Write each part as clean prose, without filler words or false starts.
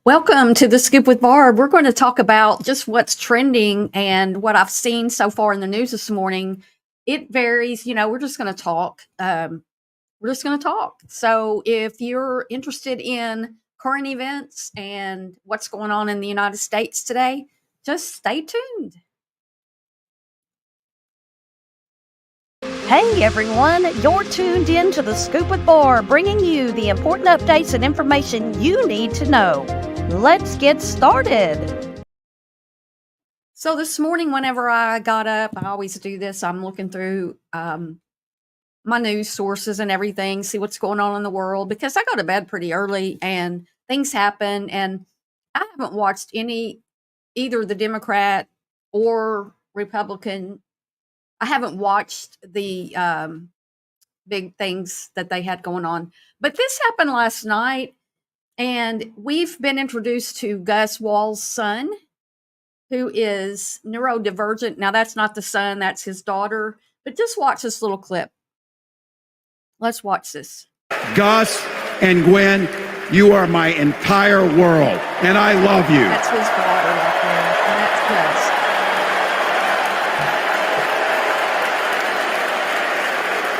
Welcome to the Scoop with Barb. We're going to talk about just what's trending and what I've seen so far in the news this morning. It varies, we're just going to talk. We're just going to talk. So if you're interested in current events and what's going on in the United States today, just stay tuned. Hey everyone, you're tuned in to the Scoop with Barb, bringing you the important updates and information you need to know. Let's get started. So this morning, whenever I got up, I always do this. I'm looking through my news sources and everything, see what's going on in the world because I go to bed pretty early and things happen. And I haven't watched either the Democrat or Republican. I haven't watched the big things that they had going on. But this happened last night, and we've been introduced to Gus Walz's son, who is neurodivergent. Now, that's not the son, that's his daughter. But just watch this little clip. Let's watch this. Gus and Gwen, you are my entire world, and I love you. That's his daughter right there, and that's Gus.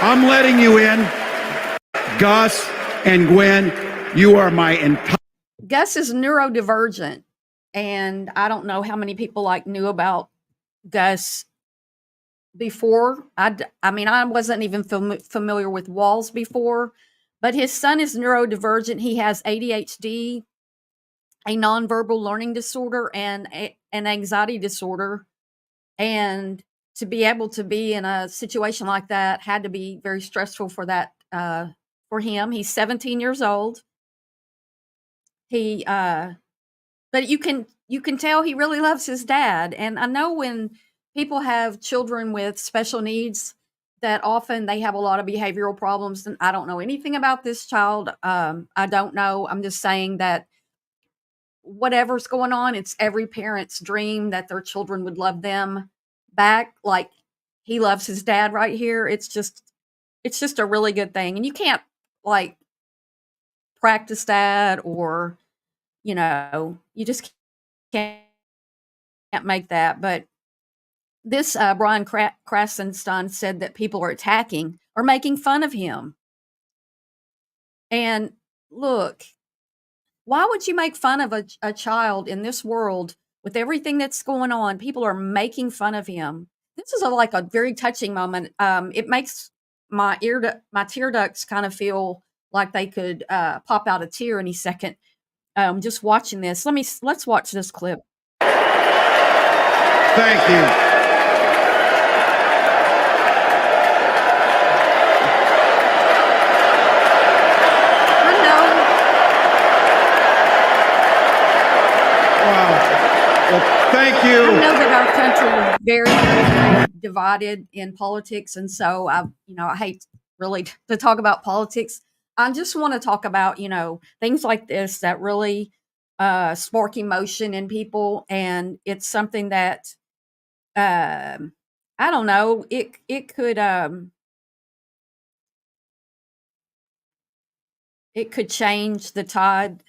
I'm letting you in. Gus and Gwen, you are my entire... Gus is neurodivergent, and I don't know how many people knew about Gus before. I wasn't even familiar with Walz before, but his son is neurodivergent. He has ADHD, a nonverbal learning disorder, and an anxiety disorder. And to be able to be in a situation like that had to be very stressful for him. He's 17 years old. But you can tell he really loves his dad. And I know when people have children with special needs that often they have a lot of behavioral problems. And I don't know anything about this child. I don't know. I'm just saying that whatever's going on, it's every parent's dream that their children would love them back like he loves his dad right here. It's just a really good thing. And you can't practice that, or you just can't make that. But this Brian Krasenstein said that people are attacking or making fun of him. And look, why would you make fun of a child in this world with everything that's going on? People are making fun of him. This is a very touching moment. It makes my tear ducts kind of feel like they could pop out a tear any second. Just watching this. Let's watch this clip. Thank you. Thank you. I know that our country is very, very divided in politics, and so I hate really to talk about politics. I just want to talk about things like this that really spark emotion in people, and it's something that I don't know. It could change the tide.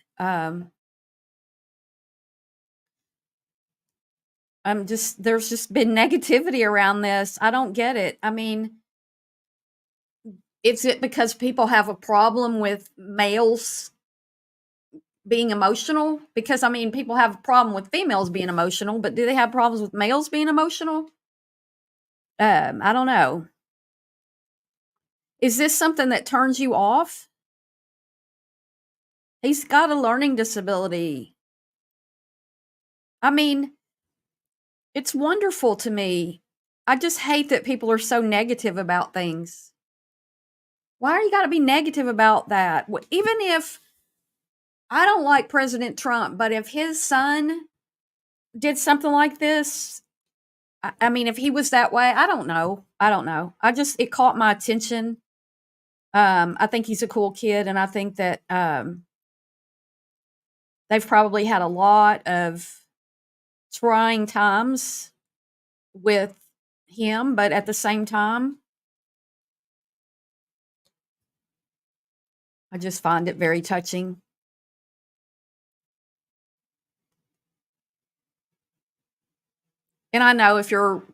There's just been negativity around this. I don't get it. I mean, is it because people have a problem with males being emotional? Because people have a problem with females being emotional, but do they have problems with males being emotional? I don't know. Is this something that turns you off? He's got a learning disability. It's wonderful to me. I just hate that people are so negative about things. Why are you got to be negative about that? Even if I don't like President Trump, but if his son did something like this, if he was that way, I don't know. It caught my attention. I think he's a cool kid, and I think that they've probably had a lot of trying times with him, but at the same time, I just find it very touching. And I know if you're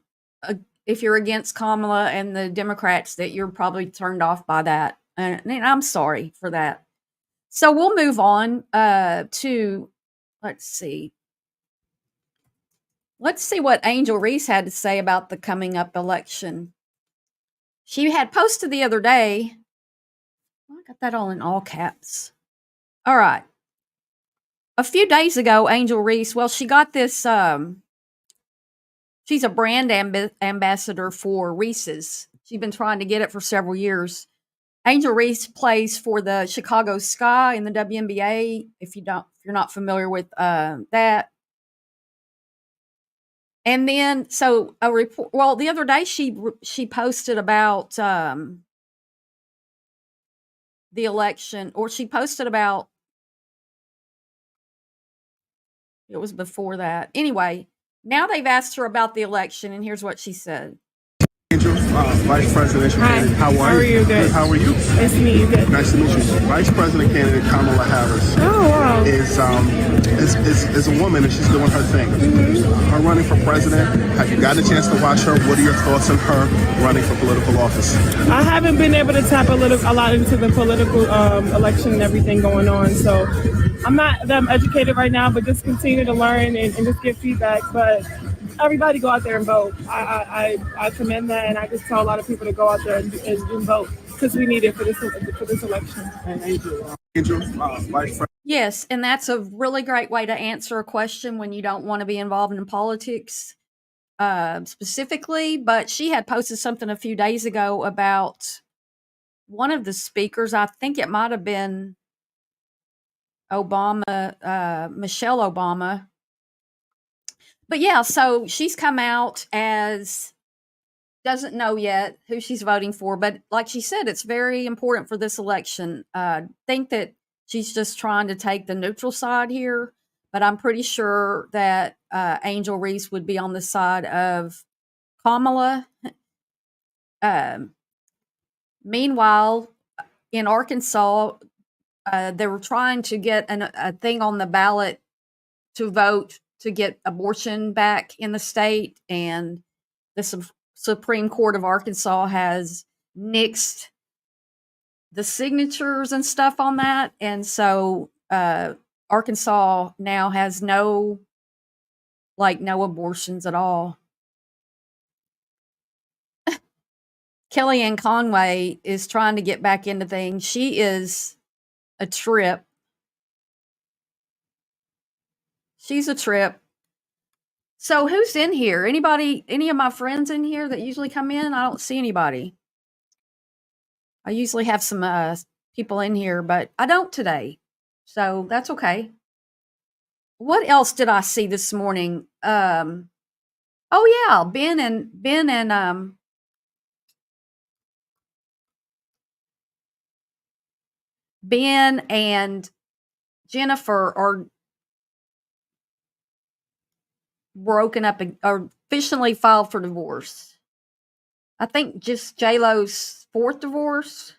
against Kamala and the Democrats, that you're probably turned off by that, and I'm sorry for that. So we'll move on to let's see. Let's see what Angel Reese had to say about the coming up election. She had posted the other day. I got that all in all caps. All right. A few days ago, Angel Reese, well, she got this. She's a brand ambassador for Reese's. She's been trying to get it for several years. Angel Reese plays for the Chicago Sky in the WNBA. If you're not familiar with that. And then, so a report. Well, the other day she posted about the election, or she posted about. It was before that. Anyway, now they've asked her about the election, and here's what she said. Angel, Vice Presidential candidate. How are you? Good. How are you? Nice to meet you. Good. Nice to meet you. Vice President candidate Kamala Harris Oh, wow. is a woman, and she's doing her thing. Her running for president. Have you gotten a chance to watch her? What are your thoughts on her running for political office? I haven't been able to tap a lot into the political election and everything going on, so I'm not that educated right now, but just continue to learn and just give feedback. But everybody go out there and vote. I commend that, and I just tell a lot of people to go out there and vote because we need it for this election. Angel, Vice President. Yes, and that's a really great way to answer a question when you don't want to be involved in politics specifically. But she had posted something a few days ago about one of the speakers. I think it might have been Obama, Michelle Obama. But yeah, so she's come out as doesn't know yet who she's voting for, but like she said, it's very important for this election. Think that she's just trying to take the neutral side here, but I'm pretty sure that Angel Reese would be on the side of Kamala. Meanwhile, in Arkansas, they were trying to get a thing on the ballot to vote to get abortion back in the state, and the Supreme Court of Arkansas has nixed the signatures and stuff on that, and so Arkansas now has no abortions at all. Kellyanne Conway is trying to get back into things. She is a trip. She's a trip. So who's in here? Anybody, any of my friends in here that usually come in? I don't see anybody. I usually have some people in here, but I don't today. So that's okay. What else did I see this morning? Oh yeah, Ben and Jennifer are broken up or officially filed for divorce. I think just J-Lo's fourth divorce.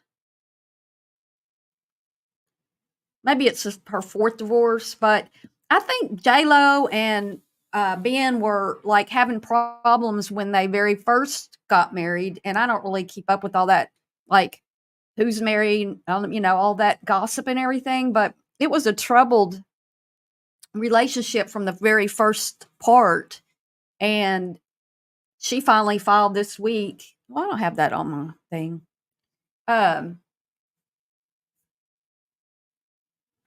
Maybe it's just her fourth divorce, but I think J-Lo and Ben were like having problems when they very first got married, and I don't really keep up with all that, like who's married, all that gossip and everything, but it was a troubled relationship from the very first part, and she finally filed this week. Well, I don't have that on my thing. Hey,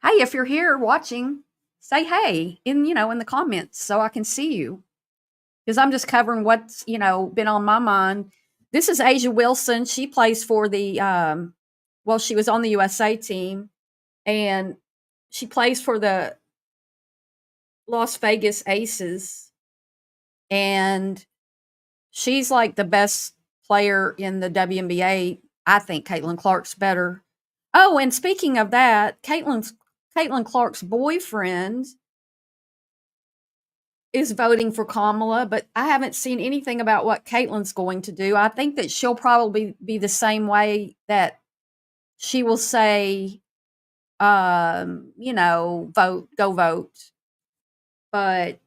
if you're here watching, say hey in the comments so I can see you, because I'm just covering what's been on my mind. This is Asia Wilson. She plays for the she was on the USA team, and she plays for the Las Vegas Aces, and she's like the best player in the WNBA. I think Caitlin Clark's better. Oh, and speaking of that, Caitlin Clark's boyfriend is voting for Kamala, but I haven't seen anything about what Caitlin's going to do. I think that she'll probably be the same way, that she will say, go vote. But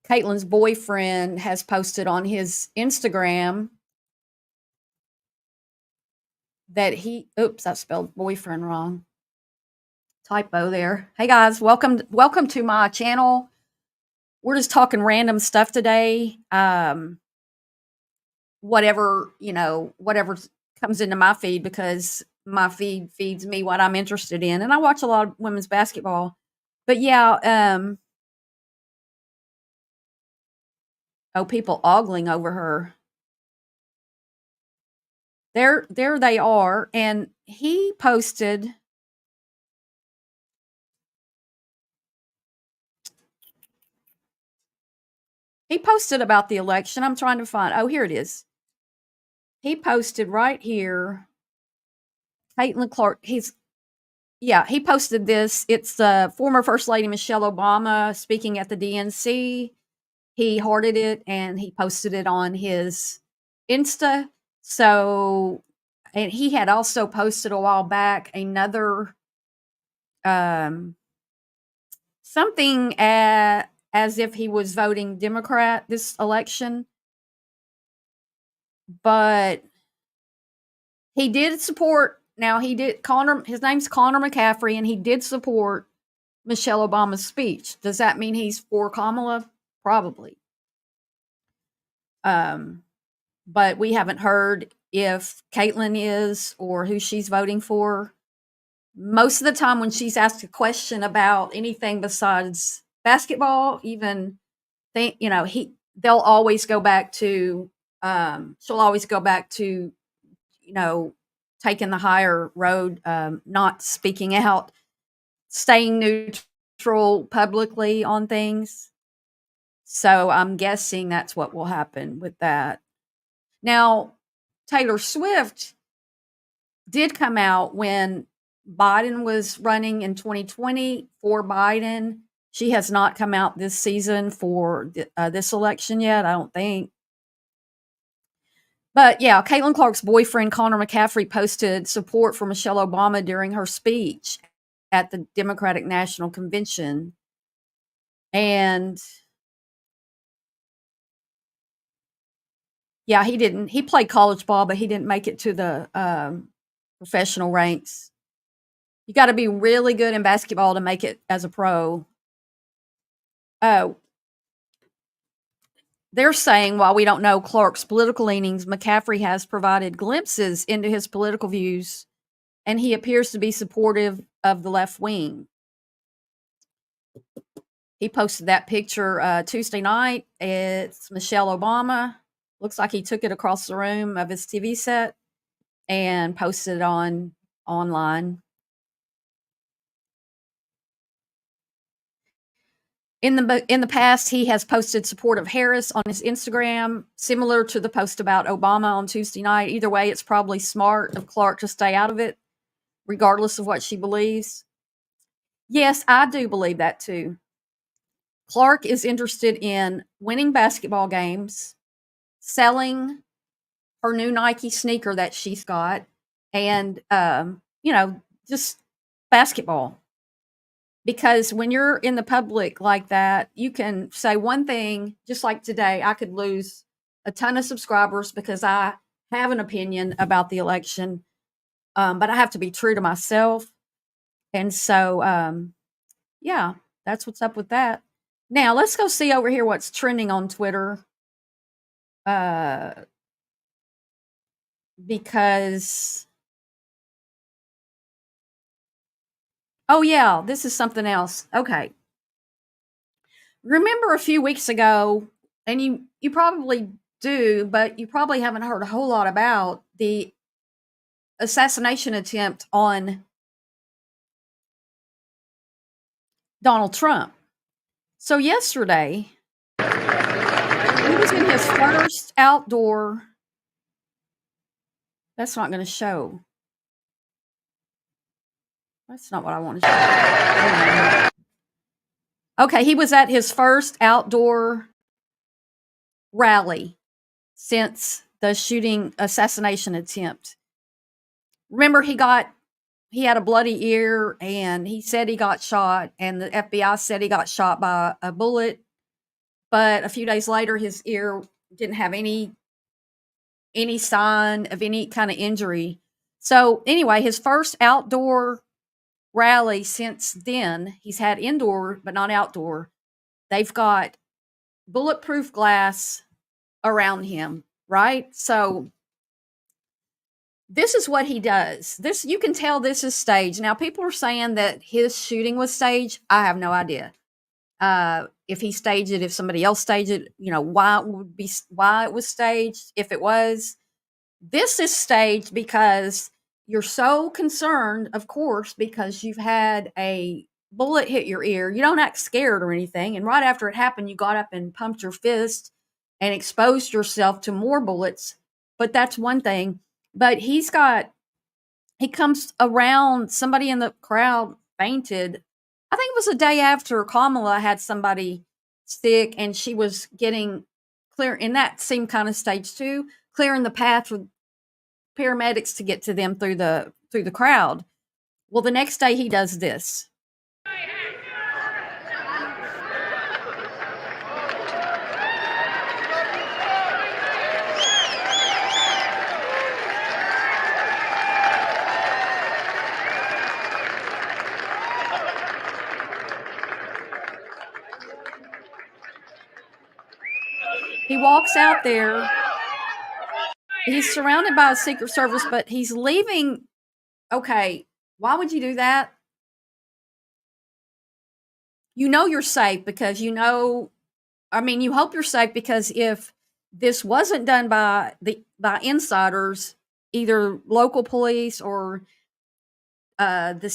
Caitlin's boyfriend has posted on his Instagram that oops, I spelled boyfriend wrong. Typo there. Hey guys, welcome to my channel. We're just talking random stuff today. Whatever comes into my feed, because my feed feeds me what I'm interested in, and I watch a lot of women's basketball. But yeah, people ogling over her. There they are, and he posted. He posted about the election. I'm trying to find. Oh, here it is. He posted right here. Caitlin Clark. He posted this. It's former First Lady Michelle Obama speaking at the DNC. He hearted it and he posted it on his Insta. So, and he had also posted a while back another something as if he was voting Democrat this election. But he did support, his name's Connor McCaffrey, and he did support Michelle Obama's speech. Does that mean he's for Kamala? Probably. But we haven't heard if Caitlin is or who she's voting for. Most of the time when she's asked a question about anything besides basketball, even they'll always go back to she'll always go back to taking the higher road, not speaking out, staying neutral publicly on things. So I'm guessing that's what will happen with that. Now, Taylor Swift did come out when Biden was running in 2020 for Biden. She has not come out this season for this election yet, I don't think. But yeah, Caitlin Clark's boyfriend, Connor McCaffrey, posted support for Michelle Obama during her speech at the Democratic National Convention. And yeah, he played college ball, but he didn't make it to the professional ranks. You got to be really good in basketball to make it as a pro. They're saying, while we don't know Clark's political leanings, McCaffrey has provided glimpses into his political views, and he appears to be supportive of the left wing. He posted that picture Tuesday night. It's Michelle Obama. Looks like he took it across the room of his TV set and posted it online. In the past, he has posted support of Harris on his Instagram, similar to the post about Obama on Tuesday night. Either way, it's probably smart of Clark to stay out of it, regardless of what she believes. Yes, I do believe that too. Clark is interested in winning basketball games, selling her new Nike sneaker that she's got, and just basketball. Because when you're in the public like that, you can say one thing, just like today, I could lose a ton of subscribers because I have an opinion about the election, but I have to be true to myself. And so, yeah, that's what's up with that. Now, let's go see over here what's trending on Twitter. Because... oh, yeah, this is something else. Okay. Remember a few weeks ago, and you probably do, but you probably haven't heard a whole lot about the assassination attempt on Donald Trump. So yesterday, he was in his first outdoor... That's not going to show. That's not what I want to show. Okay, he was at his first outdoor rally since the assassination attempt. Remember, he had a bloody ear, and he said he got shot, and the FBI said he got shot by a bullet. but a few days later, his ear didn't have any sign of any kind of injury. So anyway, his first outdoor rally since then, he's had indoor but not outdoor. They've got bulletproof glass around him, right? So this is what he does. This, you can tell this is staged. Now people are saying that his shooting was staged. I have no idea. If he staged it, if somebody else staged it, why it was staged, if it was. This is staged because you're so concerned, of course, because you've had a bullet hit your ear. You don't act scared or anything. And right after it happened, you got up and pumped your fist and exposed yourself to more bullets. But that's one thing. But he comes around, somebody in the crowd fainted. I think it was the day after Kamala had somebody sick and she was getting clear, and that seemed kind of stage too, clearing the path for paramedics to get to them through the crowd. Well, the next day he does this. He walks out there. He's surrounded by a Secret Service, but he's leaving. Okay, why would you do that? You're safe because you hope you're safe, because if this wasn't done by insiders, either local police or the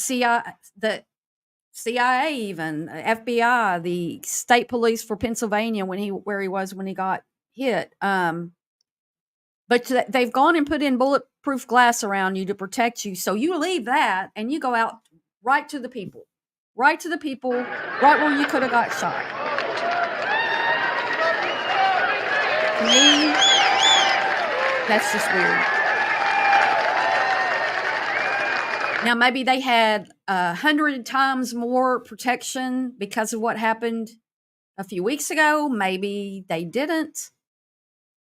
CIA, even FBI, the state police for Pennsylvania, where he was when he got hit. But they've gone and put in bulletproof glass around you to protect you. So you leave that and you go out right to the people, right where you could have got shot. To me, that's just weird. Now, maybe they had 100 times more protection because of what happened a few weeks ago. Maybe they didn't.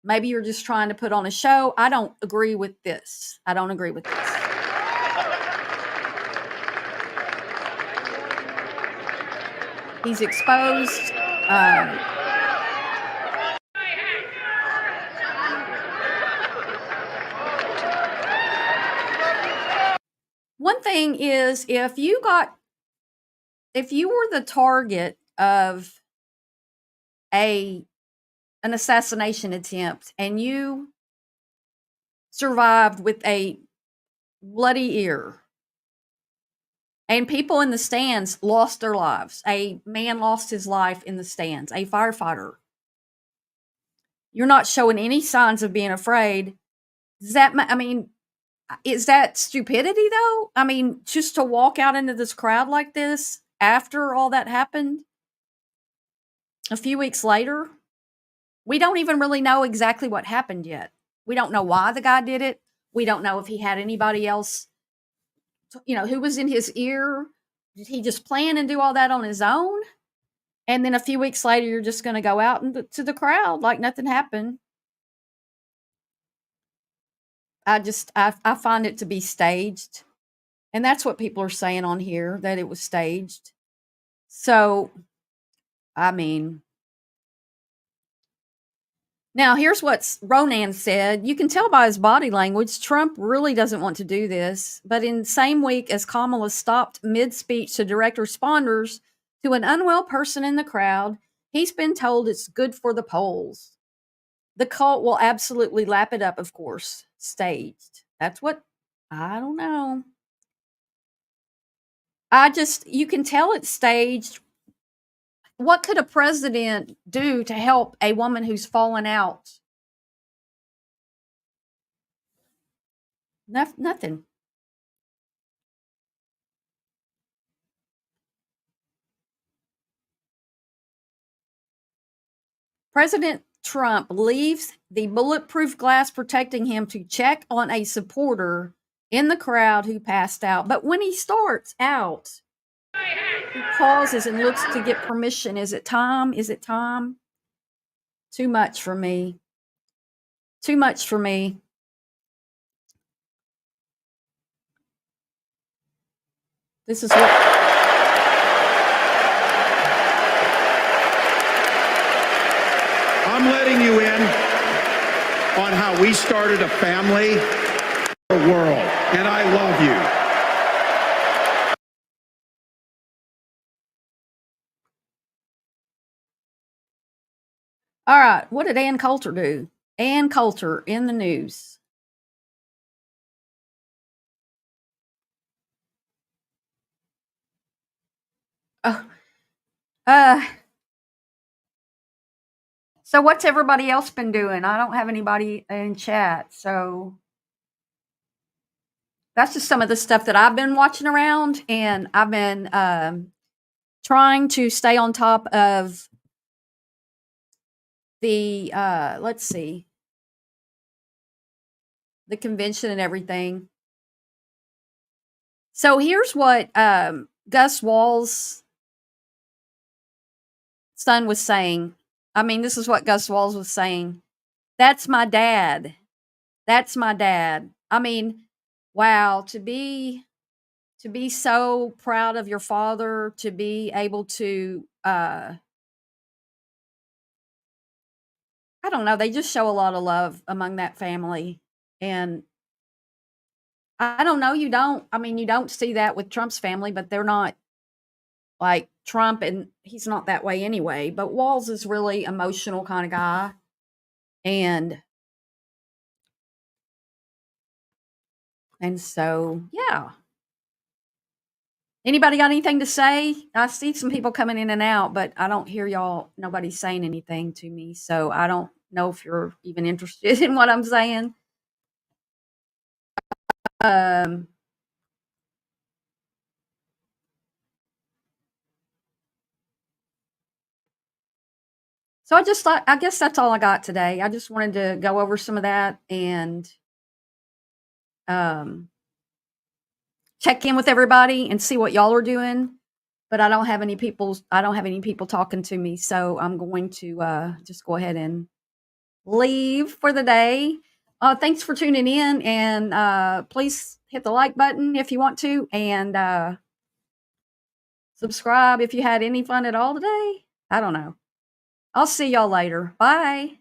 Maybe you're just trying to put on a show. I don't agree with this. He's exposed. One thing is, if you were the target of an assassination attempt and you survived with a bloody ear, and people in the stands lost their lives. A man lost his life in the stands, a firefighter. You're not showing any signs of being afraid. Is that stupidity though? Just to walk out into this crowd like this after all that happened a few weeks later? We don't even really know exactly what happened yet. We don't know why the guy did it. We don't know if he had anybody else, who was in his ear. Did he just plan and do all that on his own? And then a few weeks later, you're just going to go out to the crowd like nothing happened. I find it to be staged. And that's what people are saying on here, that it was staged. So, now here's what Ronan said. You can tell by his body language, Trump really doesn't want to do this. But in the same week as Kamala stopped mid-speech to direct responders to an unwell person in the crowd, he's been told it's good for the polls. The cult will absolutely lap it up, of course. Staged. That's what, I don't know. You can tell it's staged. What could a president do to help a woman who's fallen out? Nothing. President Trump leaves the bulletproof glass protecting him to check on a supporter in the crowd who passed out. But when he starts out, he pauses and looks to get permission. Is it time? Too much for me. Too much for me. This is what I'm letting you in on how we started a family, the world, and I love you. All right, what did Ann Coulter do? Ann Coulter in the news. Oh, so what's everybody else been doing? I don't have anybody in chat, so that's just some of the stuff that I've been watching around, and I've been trying to stay on top of the let's see, the convention and everything. So here's what Gus Walz' son was saying. I mean, this is what Gus Walz was saying. That's my dad. That's my dad. I mean, wow, to be so proud of your father, to be able to I don't know, they just show a lot of love among that family. And I don't know, you don't see that with Trump's family, but they're not like Trump, and he's not that way anyway. But Walz is really emotional kind of guy. And so, yeah. Anybody got anything to say? I see some people coming in and out, but I don't hear y'all. Nobody's saying anything to me. So I don't know if you're even interested in what I'm saying. So I guess that's all I got today. I just wanted to go over some of that and check in with everybody and see what y'all are doing. But I don't have any people talking to me, so I'm going to just go ahead and leave for the day. Thanks for tuning in, and please hit the like button if you want to, and subscribe if you had any fun at all today. I don't know. I'll see y'all later. Bye.